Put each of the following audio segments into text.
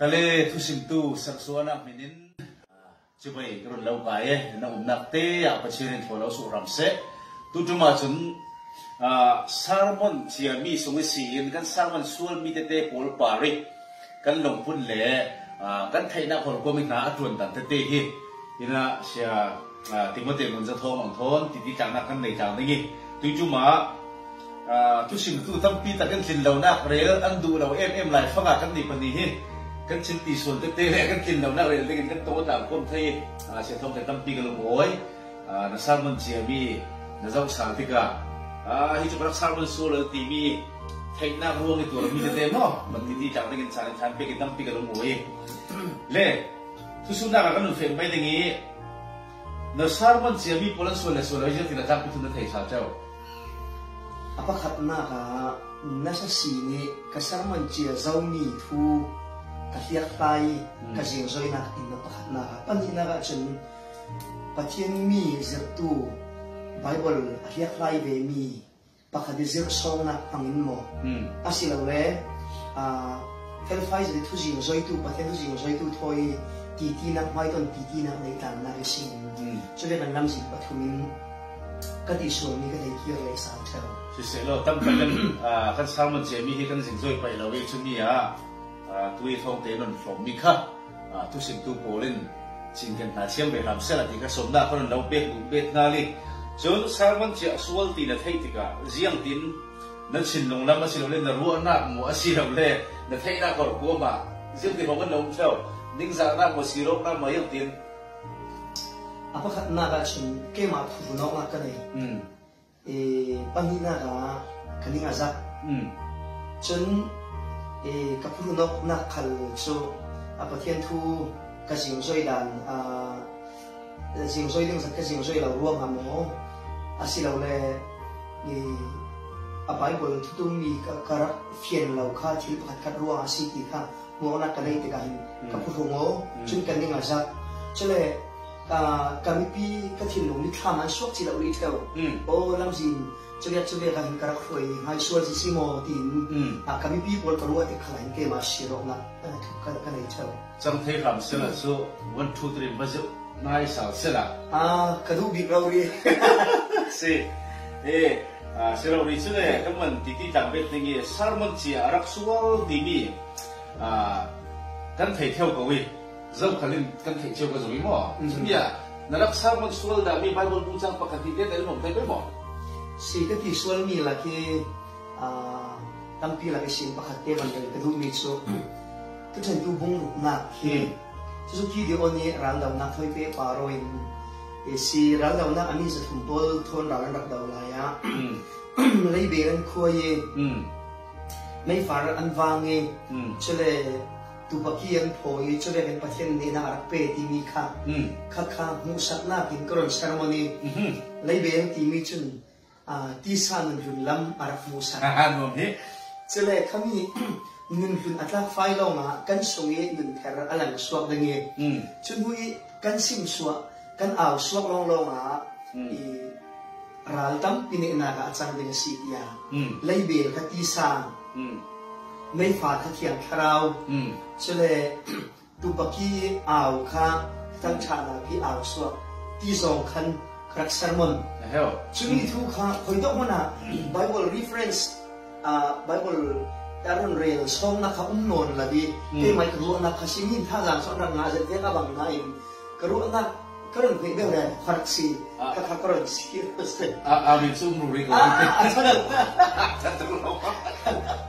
kale thusim tu saksuana minin chibai grun lau kai na umnakte ya pachirin tholo su ramse tu tuma chun sarmon chiami sungi sin kan sarmon sual mi te pol pari kan longpun le kan thaina khol ko mi na atun dan te hi ina sia timote mun za thom ang thon ti changna kan nei chang ngi tu tuma thusim tu tampi ta kan thin lo na rel an du lo em lai fanga kan ni pani hi kan chin ti sun te kan kin lo na rel le kan to ta kom thai sia thom te tampi kan lo oi na sarmon chiami na zau sa ti ka hi chu brak sarmon sul ti mi thaina ruang itu mi te no man ti chang ngi chan chan pe ki tampi kan lo oi le thusum na kan fe mai lengi na sarmon chiami polan sul le sul je ti na tak pi thun thai sa chao apakhat na ka nasa sini kasarman chia zaumi thu kahiak tai kajing zoi na in apakhat na panina ka chen pathian mi zertu bible ahiak lai ve mi pakhadi zer song na angin mo asilo le helfai de thu jing zoi tu pathian thu jing zoi tu thoi ti na mai ton ti na nei tan na sin chule kan lam si pathumin kati so mi ka dei kier le sa thel si lo tam kan sarmon chiami hi kan jing zoi pai lo we chumi tui thong te non from mi kha tu sim tu polin chin kan na chiam be ram sela ti ka som na kon lo be du bet na li chon sarmon chia sual ti na thei ti ka jiang tin nan sin long lam asi lo le na ru na mo asi lo le na thei na ko ko ma jiang ti bong lo chau ning za na mo si ro na ma yang tin apakhat na ka chen ke ma phu no ma ka nei panina ka kaninga za chun kapuru nok na khal so apathian thu ka jing zoi dan jing zoi ling sak ka jing zoi la ruang amo asilo le a bible thu tum mi ka kara fian lo kha thil phat khat ruang asi ti kha mo na ka nei te ka hin kapuru ngo chun kaninga za chele kami pi ka thil lo mi thaman sok chi lo ri thel o lam jin chule ka hin kara khoi hai sual si simo tin kami pi pol karuwa te khalai ke ma shiro na ka nei thel chang thei ram sela so 1 2 3 bazu nai sa sela kadu bi rauri si selo ri chule kaman ti jang bet ningi sarmon chi arak sual di mi kan thei theu ko wi zau khalin kan thei theu ko zoi mo ya narak sarmon sual da mi bible bu chang pakati te dai mo te be mo si ka ti sual mi la ke tampi la ke sin pakhat te ban ka du mi so tu chen tu bung na ke chu ki de oni ran dau na thoi pe paroin si ran dau na ami sa thum pol thon ra rak dau la ya lei be ran khoye mai far an wange chule tu pakian phoi chule ben pathian ni na rak pe ti mi kha kha mu sak na kin koron ceremony lei be ti mi chun ti san nun lam araf musa no he chele kami nun hun atlak fai lo ma kan sungi nun ther alang suak dangi chunhui kan sim suak kan aw suak long lo ma ral tam pini na ka chang ding si ya leibel ka ti san mai fa ka thian kharau chele tu baki aw kha tang chana ki aw suak ti song khan krak sermon chumi thu kha khoidok mana bible reference bible daron real song na kha non la bi te mai kru na kha simin tha jang so na nga je te ka bang na in kru na karon pe be ra kharak si ka kha karon si min sum ru ri ko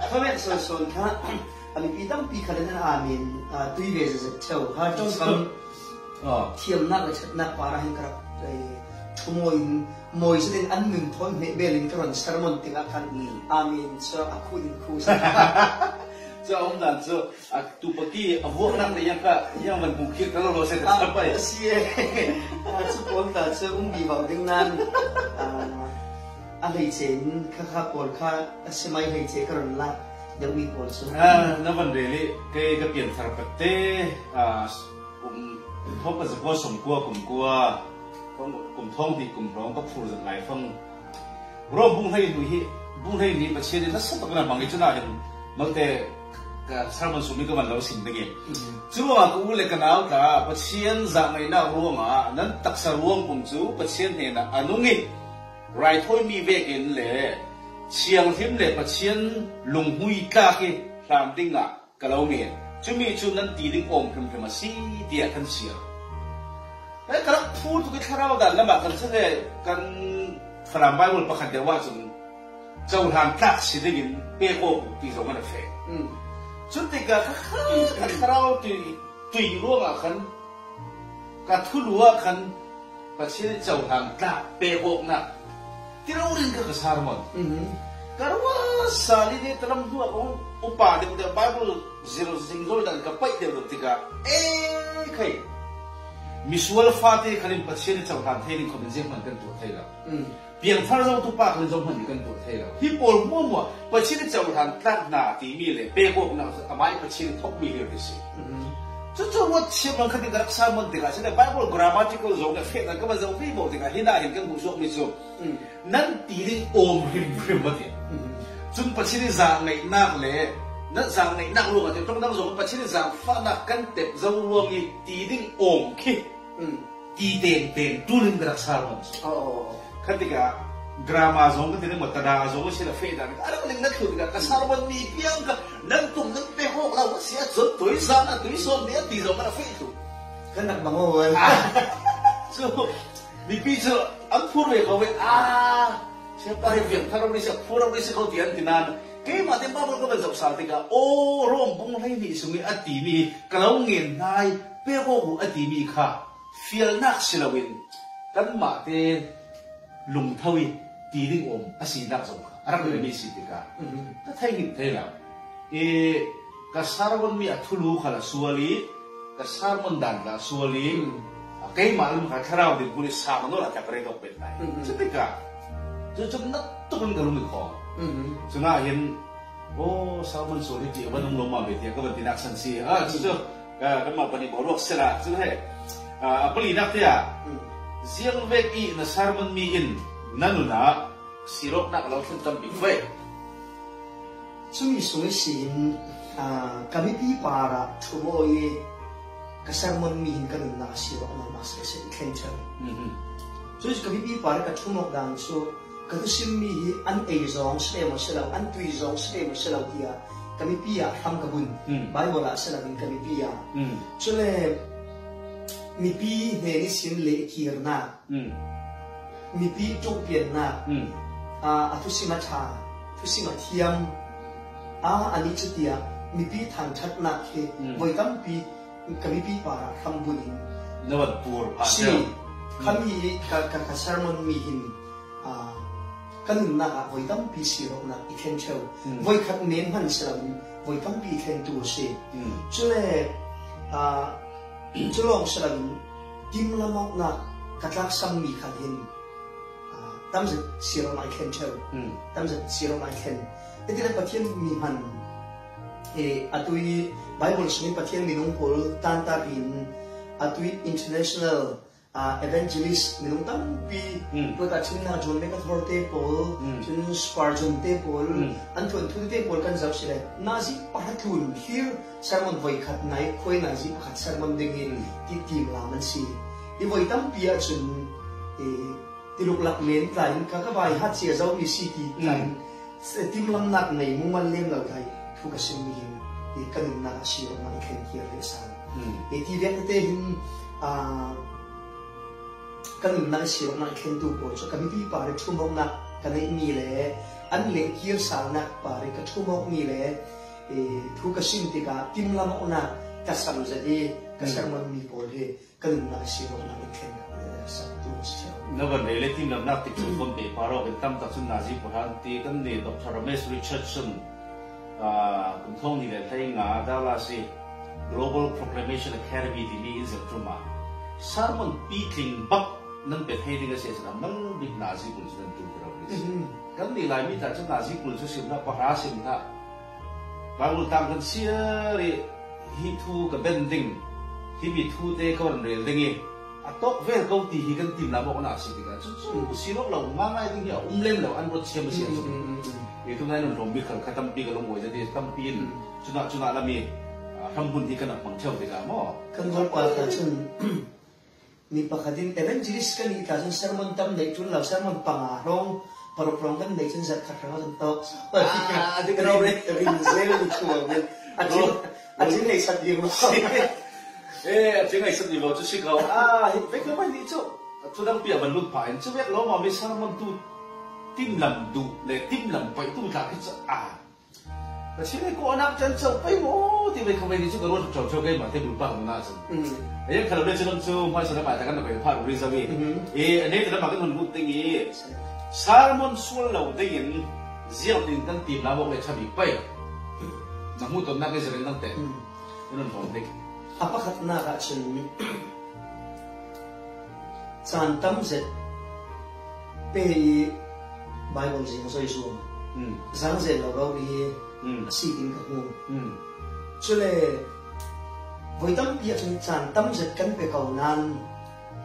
comment so kha ami pitam pi kha na amin tui be je chau ha to sam thiam na ka chat na para hin karak moi sedin an nun thon me belin karon sermon tinga kan amin so akun khu sa so om dan so tu paki abu nang le yang ka yang man bukit kalau lo se apa ya si so pon da so bi ba ding nan a lei chen kha pol kha semai lei che karon la yang mi pol so na ban really ke ka pian thar patte thop ka zo som kwa kum kwa cùng thong thì cùng rong các phụ dân lại phong rồi bung hay ni bác sĩ thì rất sắc bậc là bằng cái chỗ nào thì mang thế sarman sumi ka man lo sim dagi chuwa ku le kanal ka pathian za mai na ruanga nan taksa ruang kum chu pathian ne na anungi right hoi mi vekin le chiang him le pathian lunghui ka ke ram dinga kalau nge chumi chu nan ti ding om kum kum si dia kan sia kalau pu tu ke kharau dan lama kan se kan from Bible pakhat dewa chung châu hàng khác xí đến những bê cô thì giống như là phê, chúng ta cái khâu tùy luôn à khăn, cái thu lúa khăn, và xí châu hàng khác bê cô na, thì đâu đến cái sao mà, cái đó sao đi để làm thua ông upa đến cái Bible zero sinh rồi dan cái bảy đều được thì cái cái visual phát thì khăn bắt xí châu hàng thế nên không nên mình cần tuổi thế đâu. Biang thar rau tu pak lezong man kan tu thei lo hi pol mo mo pachin chau han tak na ti mi le pe ko na amai pachin thok mi le si chu what chim lang khatin garak sa mon de ga se Bible grammatical zong na fe na ka ba zong fi bo de ga hina hin kan bu sok mi so nan ti ri om rim ma de chun pachin za ngai nak le na za ngai nak lu ga te tong dang zong pachin za fa na kan te zong lu ngi ti ding om khi ti den tu rin garak sa mon ketika drama zong ketika mutadang zong sila feda ada paling nak tu kan sarban mi piang ka nantung nang peho la wasia zot toi sana toi son dia ti zong na fetu kan nak bangun so mi pi so ang pur we ko we siapa yang biang tharo ni sa pura ni sa ko tian tinan ke ma tem ba ko ba zop sa tika o rom bung lai ni sungi ati mi kalau ngin nai peho bu ati mi kha feel nak silawin kan ma te lùng thui tí đinh ôm asi nak zong arang le mi sitika ta thai hin thela ka sarwan mi athulu khala suali ka sarman dan la suali kai malum ka kharau din puri sa no la ta kare dok pet nai sitika chu nak tukun ka lumi kho chunga hin o sarman suali ti ba nong loma be ti ka ban tinak san si chu ka ma pani borok sela chu he apali nak tia ziang veki na sarman mi in nanuna sirok nak lau thun tam big ve sumi sin kami pi para thumo ye ka sarman mi hin kan na sirok na mas ka sen kenter so kami pi para ka thumok dan so ka sim mi hi an e zong se mo se lau an tui zong se mo se lau dia kami pi ya tham ka bun bible la se la kami pi ya so le mi pi ne ni sin le kir na mi pi tu pian na tu sima cha tu sima thiam ani chutia mi pi thang that na ke voi kam pi kami pi para kham bunin nawan pur pa si kami ka sermon mi hin kan na ka voi kam pi si ro na ikhen cheu voi khat nem han salam voi kam pi khen tu se chule chulong salam tim lamok na katlak sam mi khan hin tam se siro mai khen cheu tam se siro mai khen etila pathian mi han atui bible sni pathian mi nong pol tan ta bin atui international evangelist mi nong tam pi to ta chin na jon me ka thor te pol chin Spurgeon te pol an thun thu te pol kan zau sile nazi pathun here sermon voi khat nai khoi nazi pakhat sermon dingin ti tim la man si i voi tam pi a chun tiluk lak men tlain ka ka bai hat sia zau mi si ti tlain tim lam nak nei muman lem lo thai thu ka sim mi hin kan na si ro man khen kia le san ti vek te hin kan na si ro man khen tu po cho kan pi pa re thumong na kan ei mi le an le kia sal na pa re ka thumong mi le thu ka sim ti ka tim lam ona ka sam za de ka sarman mi po he kan na si ro man khen sa tu si nawan le tim lam nak ti chun kon be paro ke tam ta chun nazi phan ti kan ne Dr. Ramesh Richardson kun thong ni le thai nga da la si Global Proclamation Academy di ni is truma sarmon pitling bak nan be thai dinga se sa mal big nazi kun chun tu pro kan ni lai mi ta chun nazi kun chu sim na pa ha sim ta bangul tam kan sia ri hi thu ka bending hi bi thu te ko ran re dingi atok vel kau ti hi kan tim la mo na si ti ka chu silok lo ma ngai ding ya lem lo an ro chem si chu itu ngai non rom bi khal khatam pi ka lo mo jadi tam pin chuna la mi tham bun hi kan pang cheu ti ka mo kan gol pa ta chun mi pakhatin evangelist kan ni ta chun sermon tam nei chun lo sermon panga rong parok kan nei chun zat khathang kan tok adi kan ore rin zel ni chu a chin nei sat di mo chính ngày sinh nhật chú sĩ cầu vậy cái bài đi chỗ tôi đang bịa bản luận phải chú biết lo mà bây giờ mình tu tim lầm đủ để tim lầm phải tu cả cái chỗ và chỉ này cô nam chân châu phải mố thì vậy không phải đi chỗ cái luôn trồng cái mà thêm đủ bằng na chứ ấy khi nào lên trên chú mai sau đó bài ta cần phải phát rồi sao vậy anh ấy thì nó mà cái nguồn gốc tinh ý Salmon xuân lâu đây hiện riêng tình căn tìm lá bông để cho bị bay nó mua tôm na cái gì đang tệ nó còn đấy apa khatna ka chun chan tam zet pe bible jing so isu zang zet lo lo bi si tin ka hu chule voi tam pia chun chan tam zet kan pe kau nan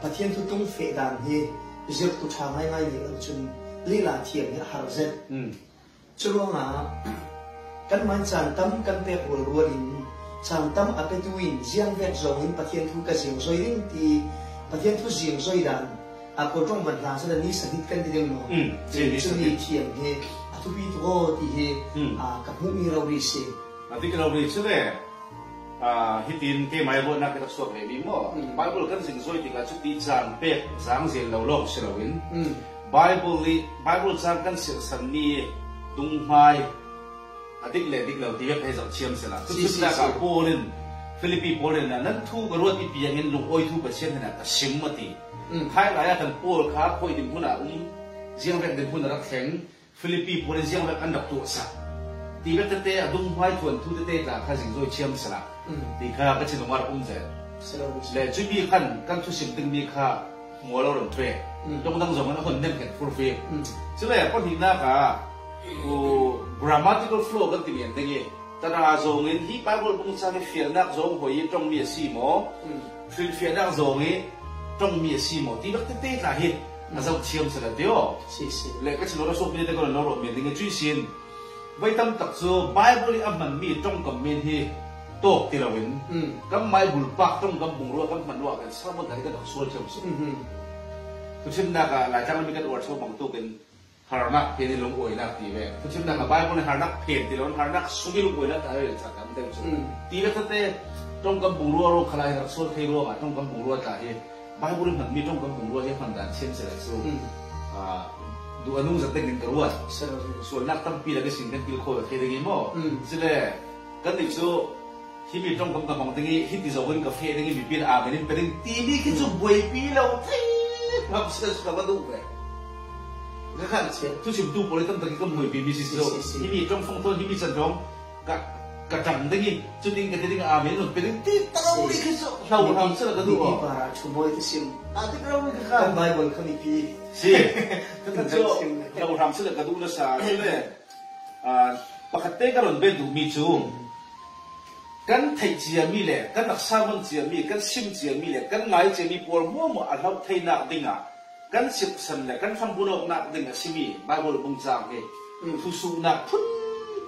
pathian thu tung fe dan hi zir tu tha ngai ngai ni chun lila thiam hi har zet chulonga kan man chan tam kan pe hol ruin chang tam apetuin ziang vek zong in pathian thu ka zing zoi ring ti pathian thu zing zoi dan a ko tong ban la sa ni sanit kan ding no chu ni thiam he a thu pi to ti he a ka mu mi ro ri se a ti ka ro ri chu le hitin ke mai bo na ka so le bi mo bible kan zing zoi ti ka chu ti chang pe zang zel lo lo se lo in bible chang kan se san ni tung mai adik le dik lo ti ve phai zau chiam se la tu chu da ka polin Philippi polin na nan thu ka ruat ti piang in lung oi thu pa chen na ka sim ma ti khai la ya kan pol kha khoi dim huna jiang vek dim huna rak theng Philippi polin jiang vek an dak tu sa ti ve te te adung hwai thon thu te ta kha jing zoi chiam se la ti kha ka chin mar je le chu bi khan kan thu sim ting mi kha mo lo ron thwe dong dang zong na hon nem ken full fe chu le kon hi na ka grammatical flow kan timian tengi tana zong in hi bible bung sang fiel nak zong hoi trong mi si mo fiel nak zong i trong mi si mo ti bak te ta hi na zau chiam sa dio le ka chilo ra so pi te ko no ro mi tengi chui sin vai tam tak zo bible am man mi trong kam min hi to ti lawin kam mai bul pak trong kam bung ro kam man wa kan sa mo ta ka dak so chiam su tu chin na ka la chang mi ka or so bang tu ken harnak peni long oi nak ti ve tu chim na ka bible ne harnak phen ti lon harnak sumi long oi na ta re cha kam tem chu ti ve te trong kam bung ro khalai rak so thei ro ma trong kam bung ro ta he bible ne mi trong kam bung ro he phan dan chen se la so du anung za tek nin ka ruat so nak tam pi la ke sin kan pil kho ke de gi mo sile kan ti chu hi mi trong kam kam bang hi ti zo wen ka fe de gi mi pin a be nin pe ding ti ni ki chu boi pi lo thei hab se ka ba du ve cái khác là tu chim tu bồi tâm tầng cái mùi bì bì xì xì hi mi trong phong thôn hi mi chân trong cả trầm đấy nhỉ cho nên cái tiếng à mấy rồi cái tiếng tít tao đi cái số lâu làm sao là cái đủ à chú bồi cái sim tiếng lâu cái khác kan bible kan ipi si cái số lâu làm sao là cái đủ là sao thế này bạc tê cái lần bên đủ mi chú kan thầy chia mi lệ kan đặc sa môn chia mi kan sim chia mi lệ kan ngài chia mi bồi mua ăn hấp thầy nạc đinh à kan sip san le kan tham bunok nak ding asimi bible bung jang he thu su nak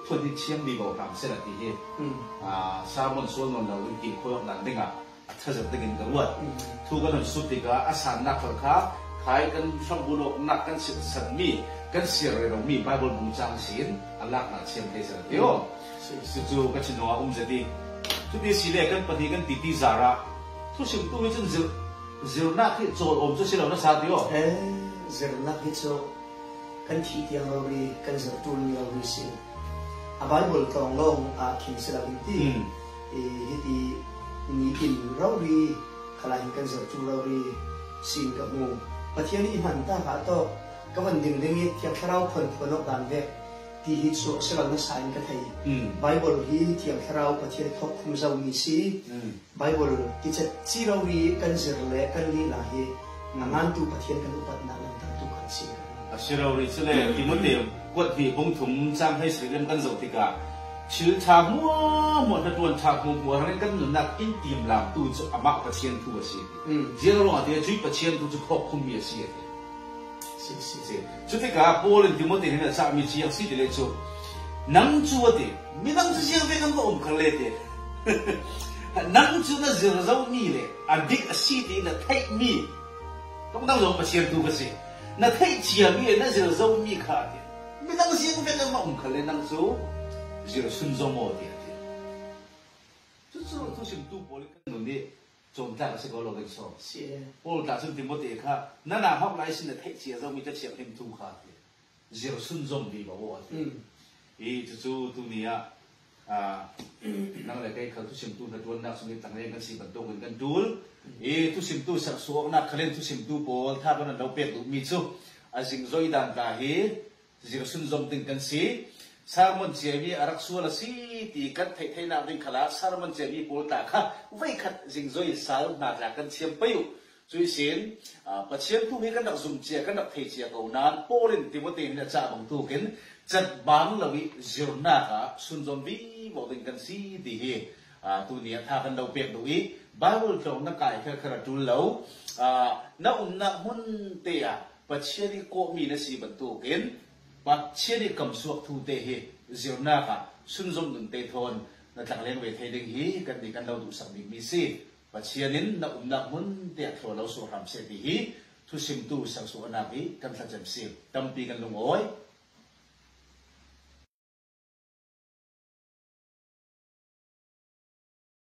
phun di chiam bi bo kam se la ti he samon so non lo ki khoyok nan dinga tha ja ding ga wat thu kan su ti ga asan nak kha khai kan tham bunok nak kan sip san mi kan sir re ro mi bible bung jang sin alak na chiam te sa ti o su chu ka chin wa je di tu ti si le kan pati kan ti ti zara thu sim tu mi chen zil nak hi cho om cho silo na sa dio zil nak hi cho kan thi tiang lo ri kan zil tu ni lo ri si a bible tong long a kin sila bin ti hi ti ni tin lo ri khala hin kan zil tu lo ri sin ka mu pathian ni han ta ka to ka van ding ding hi tiang kharau phon phonok dan ve ti hi so sila na sa in ka thai bible hi tiang kharau pathian thok khum zau ni si bible ki chat chi lo ri kan zir le kan li la hi ngan tu pathian kan upat na lang ta tu kan si asiro ri chule timoteo kwat hi bung thum chang hai sri kan zo tika chữ thà mua một là tuần thà mua hàng cái nụ nặc in tìm làm tu cho ama và chiên tu và xí riêng rồi thì truy và chiên tu cho khóc không nhiều xí chú thích cả bố lên thì một tiền là sao mi chiang xí thì lấy chú nắng chúa thì mi nắng chú chiang về không có khăn lệ thì nắng chú nó dừa dâu mi lệ anh biết xí thì là thay mi không đang dùng và chiên tu và xí nó thay chiang mi nó dừa dâu mi khá thì mi nắng chiang về không có khăn lệ nắng chú dừa xuân dâu mồ thì chú xem tu bố lên cái nụ chúng ta sẽ có lo cái số, bố ta chúng tìm một đề khác, nãy nào học lại xin là thấy chia ra mìnhจะเชียร์thêm tu khác, giờ xuân dòng đi bảo vợ, ý chú tu nia, năng là cái khâu tu xem tu là tuần nào chúng mình tăng lên cái gì bản đồ cái tool, ý tu xem tu sắc số na khalen tu xem tu bố tha bên đầu bẹt tu mi chú, anh rồi đàn ta hi, giờ xuân dòng tình cái gì Sarmon Jeremy Araksula si ti kan thei na ding khala Sarmon Jeremy polta kha vai khat jingzoi sal na la kan chiam payu chui sin pachiam tu hi kan dak zum chia kan dak thei chia ko nan polin Timothy na cha bang tu ken chat bang lawi zirna ka sunzom bi bo ding kan si ti hi tu nia tha kan dau pek dui Bible to na kai kha khara tu lo na na hun te a pachiari ko mi na si ban tu ken và chia đi cầm suộc thu tê hi diều na cả xuân dông đừng tê thôn là thằng lên về thầy đình hi cần đi cần đâu đủ sẵn bị si và chia đến na na muốn tiệt thổ lâu số hàm sẽ đi hi thu sim tu sang số na hi cần thật chậm sim tâm pi cần lùng ối